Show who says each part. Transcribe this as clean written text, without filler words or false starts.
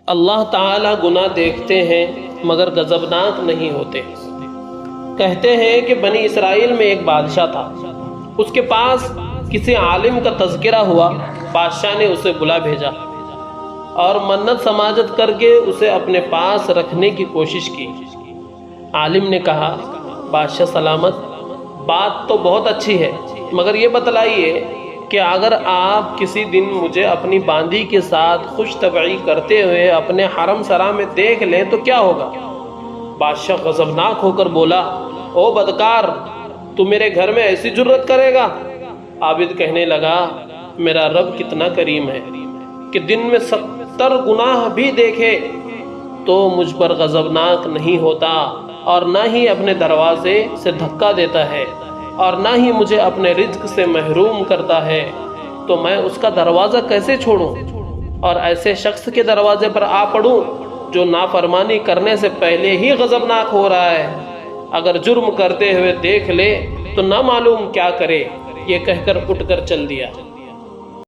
Speaker 1: اللہ تعالیٰ گناہ دیکھتے ہیں مگر غضبناک نہیں ہوتے۔ کہتے ہیں کہ بنی اسرائیل میں ایک بادشاہ تھا، اس کے پاس کسی عالم کا تذکرہ ہوا۔ بادشاہ نے اسے بلا بھیجا اور منت سماجت کر کے اسے اپنے پاس رکھنے کی کوشش کی۔ عالم نے کہا، بادشاہ سلامت، بات تو بہت اچھی ہے، مگر یہ بتلائیے کہ اگر آپ کسی دن مجھے اپنی باندی کے ساتھ خوش طبعی کرتے ہوئے اپنے حرم سرا میں دیکھ لیں تو کیا ہوگا؟ بادشاہ غضبناک ہو کر بولا، او بدکار، تو میرے گھر میں ایسی جرت کرے گا؟ عابد کہنے لگا، میرا رب کتنا کریم ہے کہ دن میں 70 گناہ بھی دیکھے تو مجھ پر غضبناک نہیں ہوتا، اور نہ ہی اپنے دروازے سے دھکا دیتا ہے، اور نہ ہی مجھے اپنے رزق سے محروم کرتا ہے، تو میں اس کا دروازہ کیسے چھوڑوں اور ایسے شخص کے دروازے پر آ پڑوں جو نافرمانی کرنے سے پہلے ہی غضبناک ہو رہا ہے؟ اگر جرم کرتے ہوئے دیکھ لے تو نہ معلوم کیا کرے۔ یہ کہہ کر اٹھ کر چل دیا۔